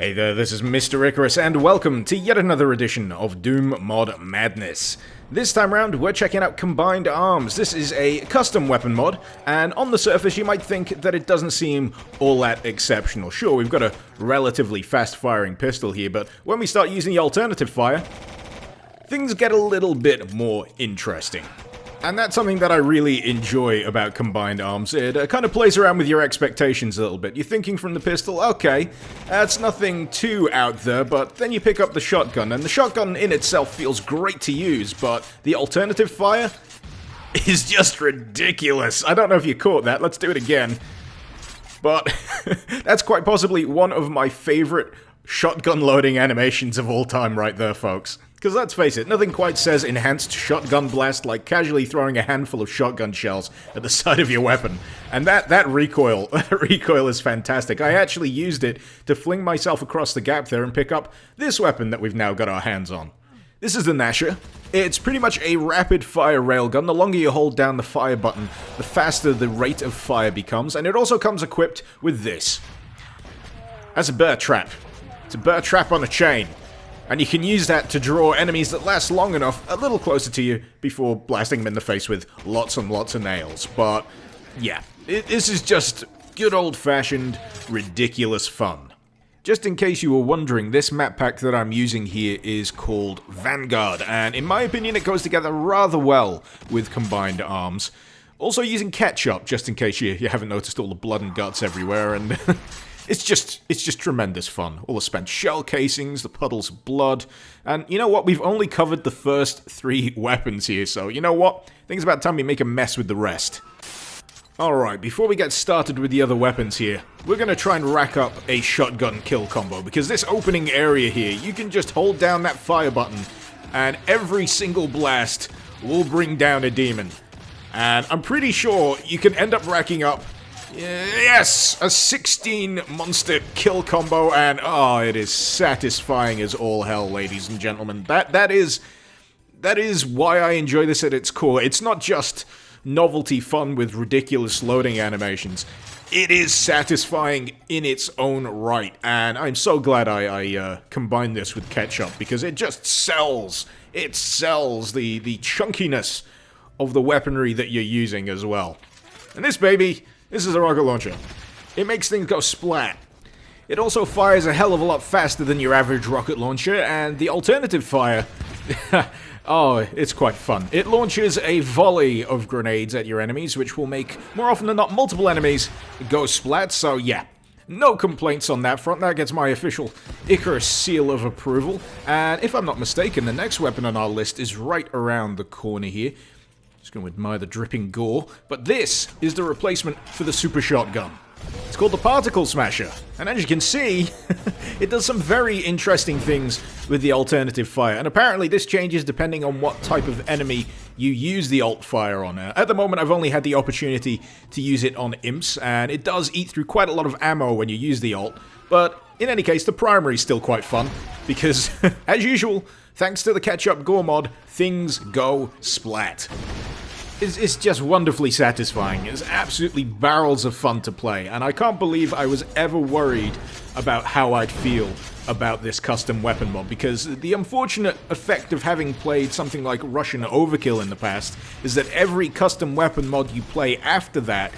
Hey there, this is Mr. Icarus, and welcome to yet another edition of Doom Mod Madness. This time around, we're checking out Combined Arms. This is a custom weapon mod, and on the surface you might think that it doesn't seem all that exceptional. Sure, we've got a relatively fast-firing pistol here, but when we start using the alternative fire, things get a little bit more interesting. And that's something that I really enjoy about Combined Arms. It kind of plays around with your expectations a little bit. You're thinking from the pistol, okay, that's nothing too out there, but then you pick up the shotgun, and the shotgun in itself feels great to use, but the alternative fire is just ridiculous. I don't know if you caught that, let's do it again. But that's quite possibly one of my favorite shotgun loading animations of all time right there, folks. Because let's face it, nothing quite says enhanced shotgun blast like casually throwing a handful of shotgun shells at the side of your weapon. And that recoil is fantastic. I actually used it to fling myself across the gap there and pick up this weapon that we've now got our hands on. This is the Gnasher. It's pretty much a rapid-fire railgun. The longer you hold down the fire button, the faster the rate of fire becomes. And it also comes equipped with this. That's a bear trap. It's a bear trap on a chain. And you can use that to draw enemies that last long enough a little closer to you before blasting them in the face with lots and lots of nails. But, yeah, this is just good old-fashioned, ridiculous fun. Just in case you were wondering, this map pack that I'm using here is called Vanguard, and in my opinion it goes together rather well with Combined Arms. Also using KETCHUP, just in case you haven't noticed all the blood and guts everywhere, and It's just tremendous fun. All the spent shell casings, the puddles of blood, and you know what? We've only covered the first 3 weapons here, so you know what? I think it's about time we make a mess with the rest. Alright, before we get started with the other weapons here, we're gonna try and rack up a shotgun kill combo, because this opening area here, you can just hold down that fire button, and every single blast will bring down a demon. And I'm pretty sure you can end up racking up yes! A 16 monster kill combo, and oh, it is satisfying as all hell, ladies and gentlemen. That is why I enjoy this at its core. It's not just novelty fun with ridiculous loading animations. It is satisfying in its own right, and I'm so glad I combined this with KETCHUP, because it just sells. It sells the chunkiness of the weaponry that you're using as well. And this baby, this is a rocket launcher. It makes things go splat. It also fires a hell of a lot faster than your average rocket launcher, and the alternative fire, oh, it's quite fun. It launches a volley of grenades at your enemies, which will make, more often than not, multiple enemies go splat, so yeah. No complaints on that front. That gets my official Icarus seal of approval. And if I'm not mistaken, the next weapon on our list is right around the corner here. Just going to admire the dripping gore, but this is the replacement for the super shotgun. It's called the Particle Smasher, and as you can see, it does some very interesting things with the alternative fire, and apparently this changes depending on what type of enemy you use the alt fire on. At the moment I've only had the opportunity to use it on imps, and it does eat through quite a lot of ammo when you use the alt, but in any case the primary is still quite fun, because as usual, thanks to the KETCHUP Gore mod, things go splat. It's just wonderfully satisfying. It's absolutely barrels of fun to play, and I can't believe I was ever worried about how I'd feel about this custom weapon mod, because the unfortunate effect of having played something like Russian Overkill in the past is that every custom weapon mod you play after that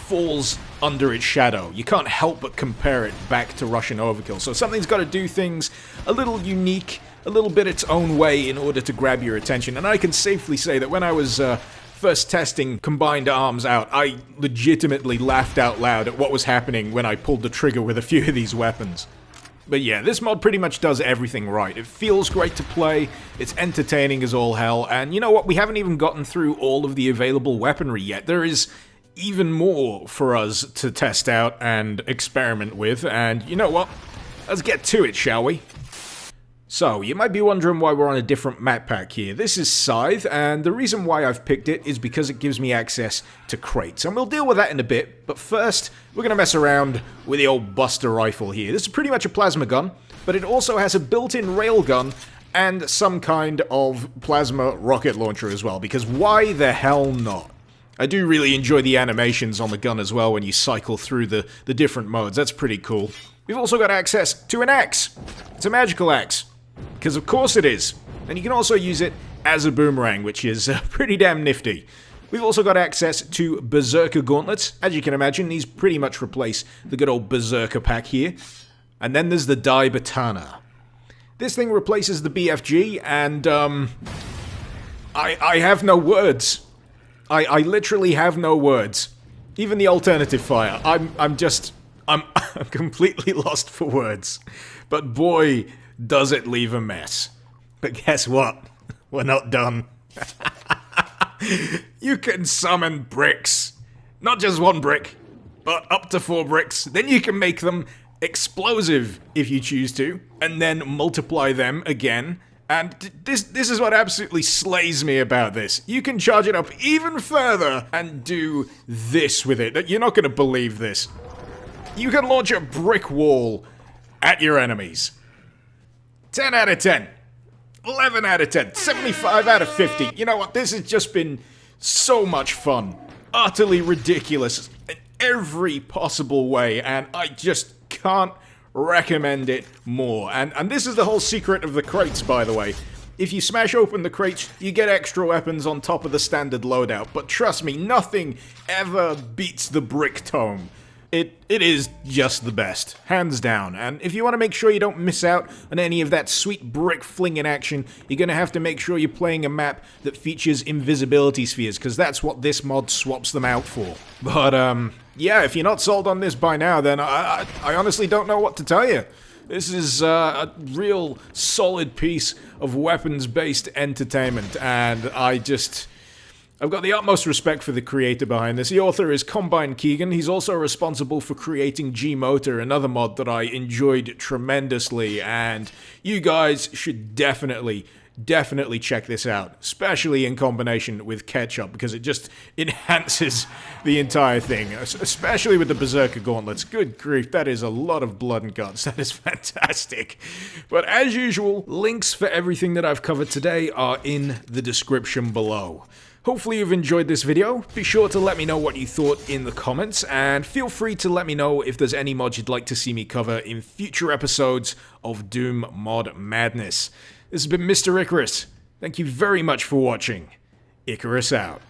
falls under its shadow. You can't help but compare it back to Russian Overkill, so something's got to do things a little unique, a little bit its own way in order to grab your attention, and I can safely say that when I was first testing Combined Arms out, I legitimately laughed out loud at what was happening when I pulled the trigger with a few of these weapons. But yeah, this mod pretty much does everything right. It feels great to play, it's entertaining as all hell, and you know what, we haven't even gotten through all of the available weaponry yet. There is even more for us to test out and experiment with, and you know what, let's get to it, shall we? So, you might be wondering why we're on a different map pack here. This is Scythe, and the reason why I've picked it is because it gives me access to crates. And we'll deal with that in a bit, but first, we're going to mess around with the old Buster Rifle here. This is pretty much a plasma gun, but it also has a built-in railgun and some kind of plasma rocket launcher as well, because why the hell not? I do really enjoy the animations on the gun as well when you cycle through the different modes. That's pretty cool. We've also got access to an axe. It's a magical axe. Because of course it is. And you can also use it as a boomerang, which is pretty damn nifty. We've also got access to Berserker Gauntlets. As you can imagine, these pretty much replace the good old Berserker pack here. And then there's the Dai Batana. This thing replaces the BFG, and I have no words. I literally have no words. Even the alternative fire. I'm completely lost for words. But boy, does it leave a mess. But guess what? We're not done. You can summon bricks. Not just one brick, but up to 4 bricks. Then you can make them explosive if you choose to, and then multiply them again. And this is what absolutely slays me about this. You can charge it up even further and do this with it. You're not going to believe this. You can launch a brick wall at your enemies. 10 out of 10. 11 out of 10. 75 out of 50. You know what? This has just been so much fun. Utterly ridiculous in every possible way, and I just can't recommend it more. And this is the whole secret of the crates, by the way. If you smash open the crates, you get extra weapons on top of the standard loadout. But trust me, nothing ever beats the brick tome. It is just the best, hands down. And if you want to make sure you don't miss out on any of that sweet brick flinging action, you're going to have to make sure you're playing a map that features invisibility spheres, because that's what this mod swaps them out for. But, yeah, if you're not sold on this by now, then I honestly don't know what to tell you. This is a real solid piece of weapons-based entertainment, and I've got the utmost respect for the creator behind this. The author is Combine Keegan. He's also responsible for creating GMOTA, another mod that I enjoyed tremendously, and you guys should definitely check this out, especially in combination with KETCHUP, because it just enhances the entire thing, especially with the Berserker Gauntlets. Good grief, that is a lot of blood and guts. That is fantastic. But as usual, links for everything that I've covered today are in the description below. Hopefully you've enjoyed this video. Be sure to let me know what you thought in the comments, and feel free to let me know if there's any mods you'd like to see me cover in future episodes of Doom Mod Madness. This has been Mr. Icarus. Thank you very much for watching. Icarus out.